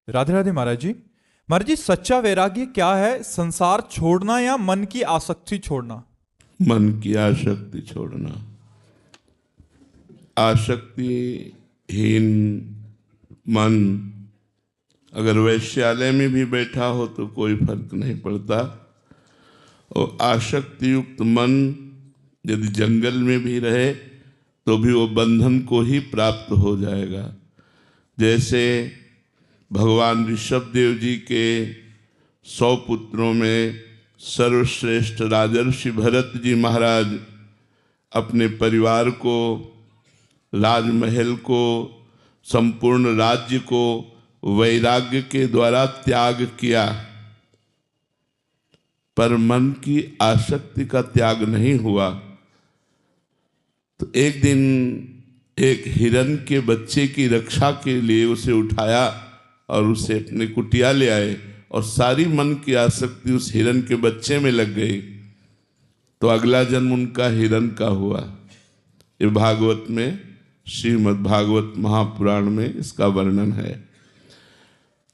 राधे राधे महाराज जी। महाराज जी, सच्चा वैराग्य क्या है? संसार छोड़ना या मन की आसक्ति छोड़ना? मन की आसक्ति छोड़ना। आसक्तिहीन मन अगर वैश्यालय में भी बैठा हो तो कोई फर्क नहीं पड़ता, और आसक्ति युक्त मन यदि जंगल में भी रहे तो भी वो बंधन को ही प्राप्त हो जाएगा। जैसे भगवान ऋषभदेव जी के 100 पुत्रों में सर्वश्रेष्ठ राजर्षि भरत जी महाराज अपने परिवार को, राजमहल को, संपूर्ण राज्य को वैराग्य के द्वारा त्याग किया, पर मन की आसक्ति का त्याग नहीं हुआ। तो एक दिन एक हिरण के बच्चे की रक्षा के लिए उसे उठाया और उसे अपने कुटिया ले आए, और सारी मन की आसक्ति उस हिरण के बच्चे में लग गई। तो अगला जन्म उनका हिरण का हुआ। ये भागवत में, श्रीमद् भागवत महापुराण में इसका वर्णन है।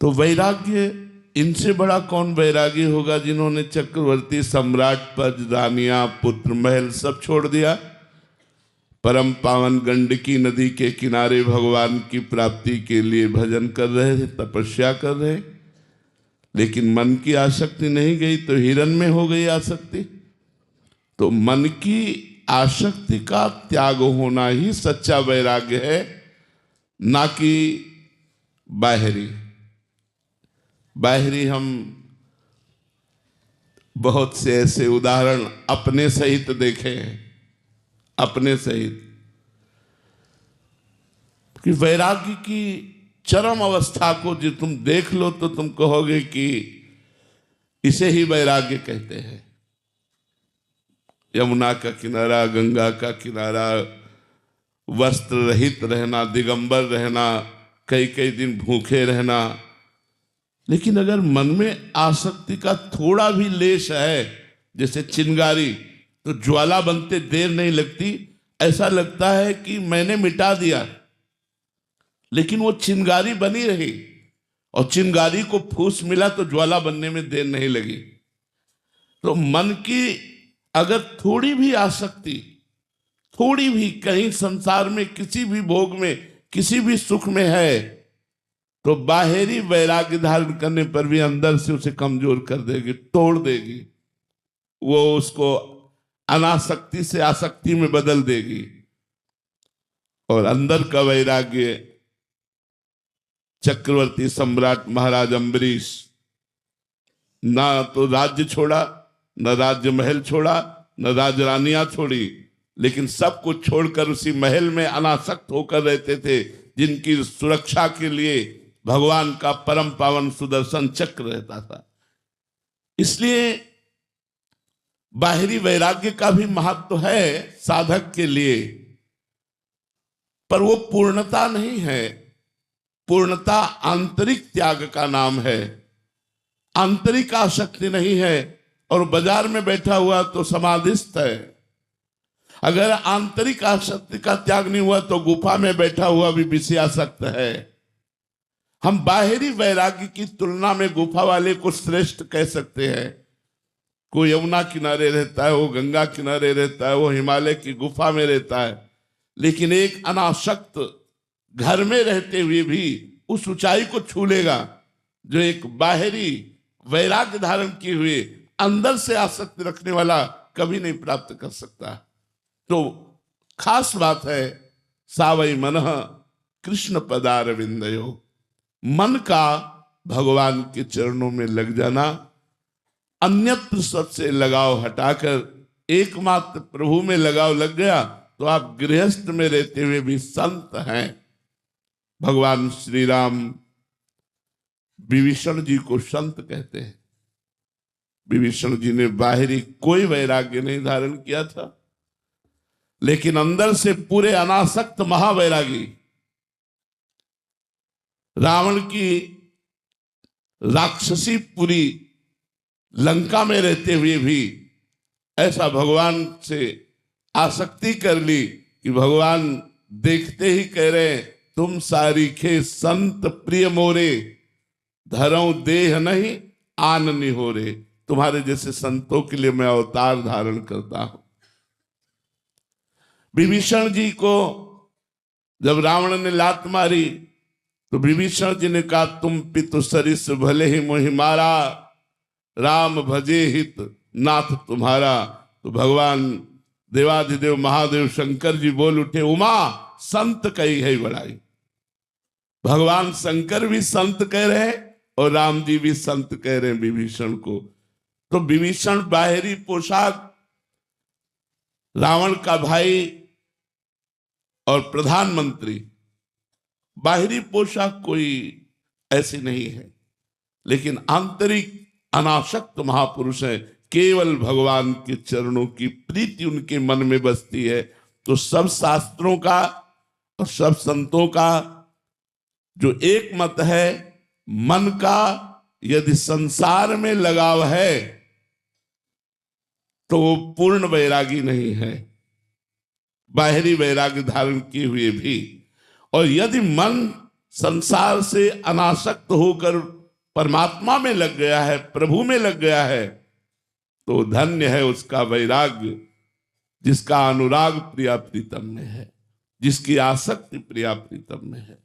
तो वैराग्य, इनसे बड़ा कौन वैरागी होगा जिन्होंने चक्रवर्ती सम्राट पद, रानियां, पुत्र, महल सब छोड़ दिया, परम पावन गंडकी नदी के किनारे भगवान की प्राप्ति के लिए भजन कर रहे थे, तपस्या कर रहे, लेकिन मन की आसक्ति नहीं गई तो हिरण में हो गई आसक्ति। तो मन की आसक्ति का त्याग होना ही सच्चा वैराग्य है, ना कि बाहरी। बाहरी हम बहुत से ऐसे उदाहरण अपने सहित देखे हैं, अपने सहित, कि वैराग्य की चरम अवस्था को जो तुम देख लो तो तुम कहोगे कि इसे ही वैराग्य कहते हैं। यमुना का किनारा, गंगा का किनारा, वस्त्र रहित रहना, दिगंबर रहना, कई कई दिन भूखे रहना। लेकिन अगर मन में आसक्ति का थोड़ा भी लेश है, जैसे चिंगारी, तो ज्वाला बनते देर नहीं लगती, ऐसा लगता है कि मैंने मिटा दिया, लेकिन वो चिंगारी बनी रही, और चिंगारी को फूस मिला तो ज्वाला बनने में देर नहीं लगी। तो मन की अगर थोड़ी भी आसक्ति, थोड़ी भी कहीं संसार में किसी भी भोग में, किसी भी सुख में है, तो बाहरी वैराग्य धारण करने पर भी अंदर से उसे कमजोर कर देगी, तोड़ देगी, वो उसको अनासक्ति से आसक्ति में बदल देगी। और अंदर का वैराग्य, चक्रवर्ती सम्राट महाराज अम्बरीश ना तो राज्य छोड़ा, न राज्य महल छोड़ा, न राजरानियां छोड़ी, लेकिन सब कुछ छोड़कर उसी महल में अनासक्त होकर रहते थे, जिनकी सुरक्षा के लिए भगवान का परम पावन सुदर्शन चक्र रहता था। इसलिए बाहरी वैराग्य का भी महत्व है साधक के लिए, पर वो पूर्णता नहीं है। पूर्णता आंतरिक त्याग का नाम है, आंतरिक आसक्ति नहीं है। और बाजार में बैठा हुआ तो समाधिस्थ है। अगर आंतरिक आसक्ति का त्याग नहीं हुआ तो गुफा में बैठा हुआ भी विषयासक्त है। हम बाहरी वैराग्य की तुलना में गुफा वाले को श्रेष्ठ कह सकते हैं। कोई यमुना किनारे रहता है, वो गंगा किनारे रहता है, वो हिमालय की गुफा में रहता है, लेकिन एक अनासक्त घर में रहते हुए भी उस ऊंचाई को छू लेगा जो एक बाहरी वैराग्य धारण किए हुए अंदर से आसक्ति रखने वाला कभी नहीं प्राप्त कर सकता। तो खास बात है, सावई मनः कृष्ण पदारविंदयो, मन का भगवान के चरणों में लग जाना, अन्यत्र सबसे लगाव हटाकर एकमात्र प्रभु में लगाव लग गया तो आप गृहस्थ में रहते हुए भी संत हैं। भगवान श्री राम विभीषण जी को संत कहते हैं। विभीषण जी ने बाहरी कोई वैराग्य नहीं धारण किया था, लेकिन अंदर से पूरे अनासक्त महावैरागी। रावण की राक्षसी पूरी लंका में रहते हुए भी ऐसा भगवान से आसक्ति कर ली कि भगवान देखते ही कह रहे, तुम सारीखे संत प्रिय मोरे, धरऊं देह नहीं आन निहोरे। तुम्हारे जैसे संतों के लिए मैं अवतार धारण करता हूं। विभीषण जी को जब रावण ने लात मारी तो विभीषण जी ने कहा, तुम पितु सरिस भले ही मोहि मारा, राम भजे हित नाथ तुम्हारा। तो भगवान देवाधिदेव महादेव शंकर जी बोल उठे, उमा संत कही है बड़ाई। भगवान शंकर भी संत कह रहे हैं और राम जी भी संत कह रहे हैं विभीषण को। तो विभीषण बाहरी पोशाक, रावण का भाई और प्रधानमंत्री, बाहरी पोशाक कोई ऐसी नहीं है, लेकिन आंतरिक अनासक्त महापुरुष है। केवल भगवान के चरणों की प्रीति उनके मन में बसती है। तो सब शास्त्रों का और सब संतों का जो एक मत है, मन का यदि संसार में लगाव है तो वो पूर्ण वैरागी नहीं है, बाहरी वैराग्य धारण किए हुए भी। और यदि मन संसार से अनासक्त होकर परमात्मा में लग गया है, प्रभु में लग गया है, तो धन्य है उसका वैराग्य, जिसका अनुराग प्रिया प्रीतम में है, जिसकी आसक्ति प्रिया प्रीतम में है।